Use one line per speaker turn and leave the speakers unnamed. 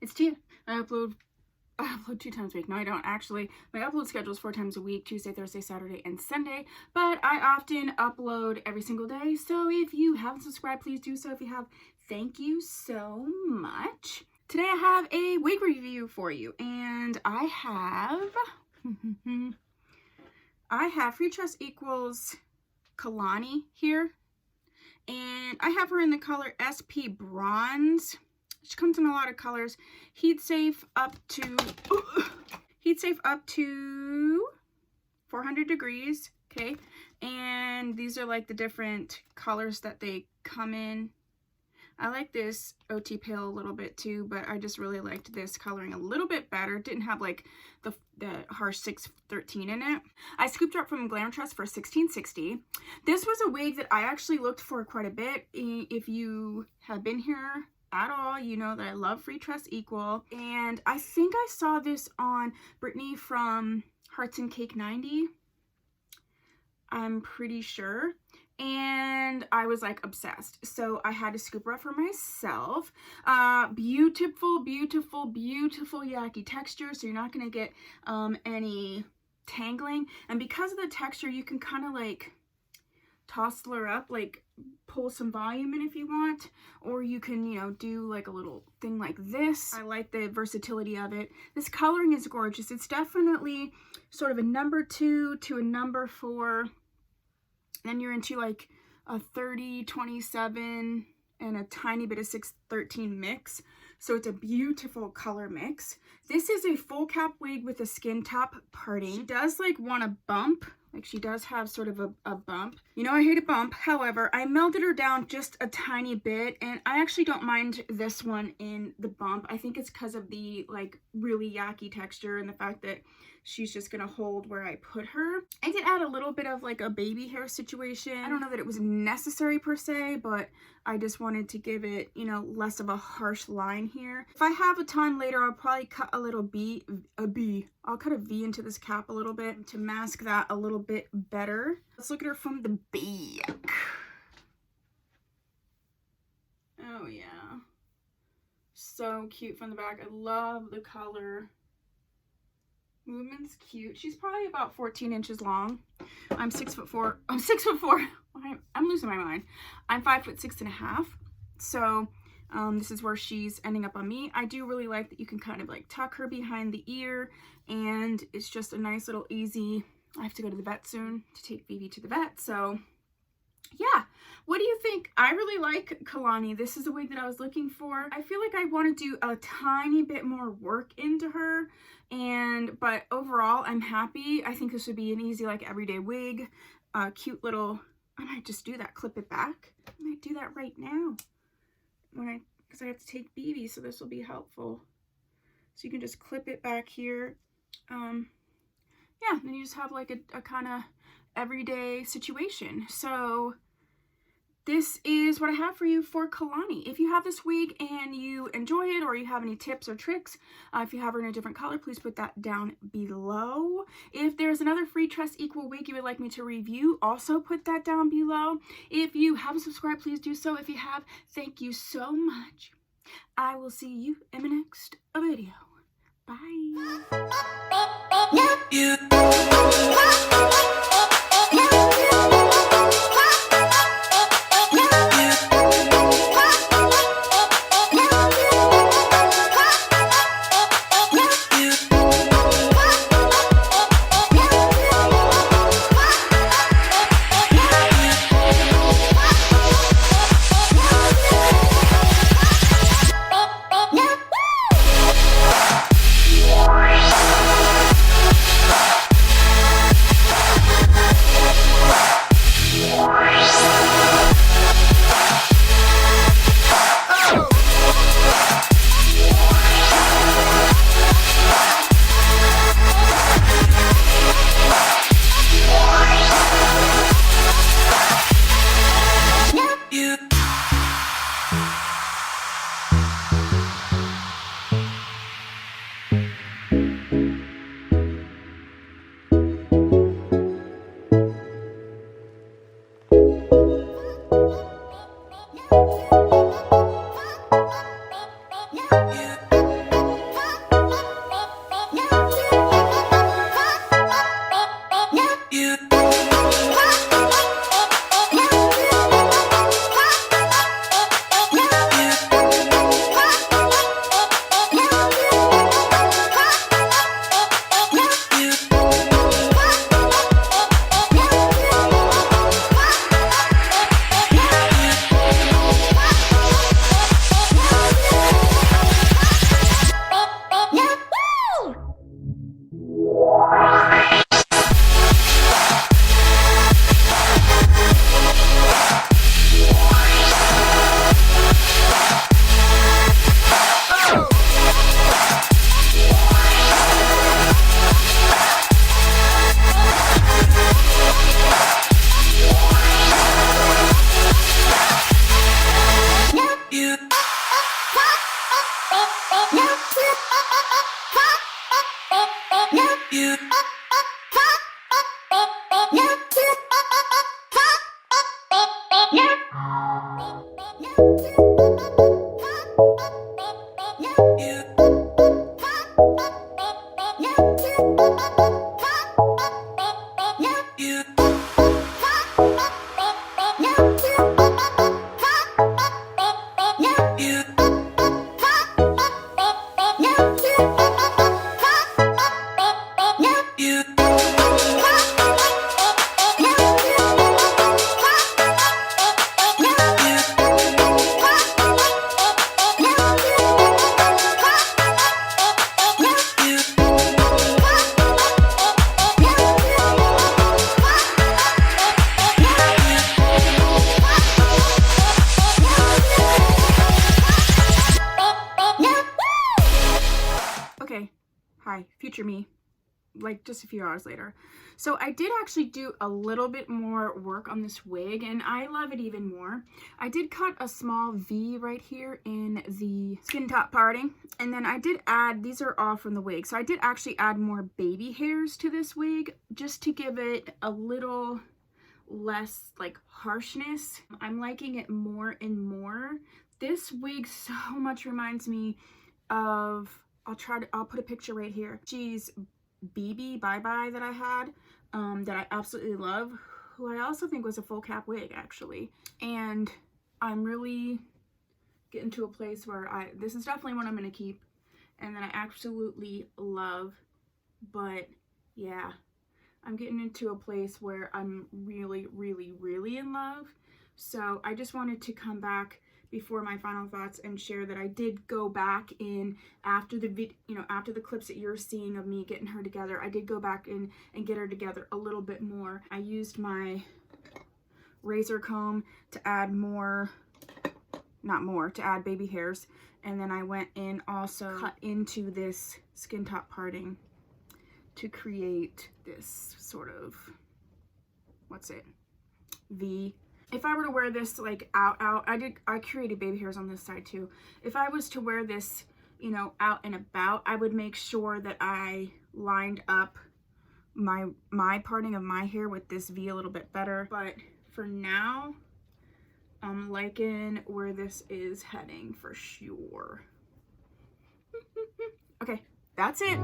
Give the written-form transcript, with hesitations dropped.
It's Tia. I upload 2 times a week. No, I don't actually. My upload schedule is 4 times a week, Tuesday, Thursday, Saturday, and Sunday. But I often upload every single day. So if you haven't subscribed, please do so. If you have, thank you so much. Today I have a wig review for you. And I have Freetress equals Kalani here. And I have her in the color SPBronze. She comes in a lot of colors. Heat safe up to 400 degrees. Okay, and these are like the different colors that they come in. I like this OT pale a little bit too, but I just really liked this coloring a little bit better. It didn't have like the harsh 613 in it. I scooped her up from Freetress for $16.60. This was a wig that I actually looked for quite a bit. If you have been here at all, you know that I love Freetress Equal, and I think I saw this on Brittany from Hearts and Cake 90. I'm pretty sure, and I was like obsessed, so I had to scoop her up for myself. Beautiful, beautiful, beautiful yaki texture, so you're not gonna get any tangling, and because of the texture, you can kind of like tousle her up, like pull some volume in if you want, or you can, you know, do like a little thing like this. I like the versatility of it. This coloring is gorgeous. It's definitely sort of a number 2 to a number 4. Then you're into like a 30-27 and a tiny bit of 613 mix. So it's a beautiful color mix. This is a full cap wig with a skin top parting. She does like want a bump. Like she does have sort of a bump. You know I hate a bump. However, I melted her down just a tiny bit, and I actually don't mind this one in the bump. I think it's because of the like really yucky texture and the fact that she's just gonna hold where I put her. I did add a little bit of like a baby hair situation. I don't know that it was necessary per se, but I just wanted to give it, you know, less of a harsh line here. If I have a ton later, I'll probably cut a little I'll cut a V into this cap a little bit to mask that a little bit better. Let's look at her from the back. Oh yeah, so cute from the back. I love the color. Movement's cute. She's probably about 14 inches long. I'm 6'4". I'm 6'4". I'm losing my mind. I'm 5'6.5". So this is where she's ending up on me. I do really like that you can kind of like tuck her behind the ear, and it's just a nice little easy. I have to go to the vet soon to take Phoebe to the vet, so yeah. What do you think? I really like Kalani. This is a wig that I was looking for. I feel like I want to do a tiny bit more work into her, but overall I'm happy. I think this would be an easy like everyday wig. Cute little, I might just do that, clip it back. I might do that right now because I have to take Phoebe, so this will be helpful. So you can just clip it back here. Yeah, then you just have like a kind of everyday situation. So this is what I have for you for Kalani. If you have this wig and you enjoy it, or you have any tips or tricks, if you have her in a different color, please put that down below. If there's another Freetress Equal wig you would like me to review, also put that down below. If you haven't subscribed, please do so. If you have, thank you so much. I will see you in the next video. Bye. Okay, hi, future me, like just a few hours later. So I did actually do a little bit more work on this wig, and I love it even more. I did cut a small V right here in the skin top parting, and then I did add, these are all from the wig, so I did actually add more baby hairs to this wig just to give it a little less like harshness. I'm liking it more and more. This wig so much reminds me of, I'll put a picture right here. She's BB Bye Bye that I had, that I absolutely love, who I also think was a full cap wig actually. And I'm really getting to a place where this is definitely one I'm gonna keep and that I absolutely love. But yeah, I'm getting into a place where I'm really, really, really in love. So I just wanted to come back before my final thoughts and share that I did go back in after the after the clips that you're seeing of me getting her together. I did go back in and get her together a little bit more. I used my razor comb to add to add baby hairs, and then I went in also cut into this skin top parting to create this sort of, V. If I were to wear this like out, I created baby hairs on this side too. If I was to wear this, you know, out and about, I would make sure that I lined up my parting of my hair with this V a little bit better. But for now, I'm liking where this is heading for sure. Okay, that's it.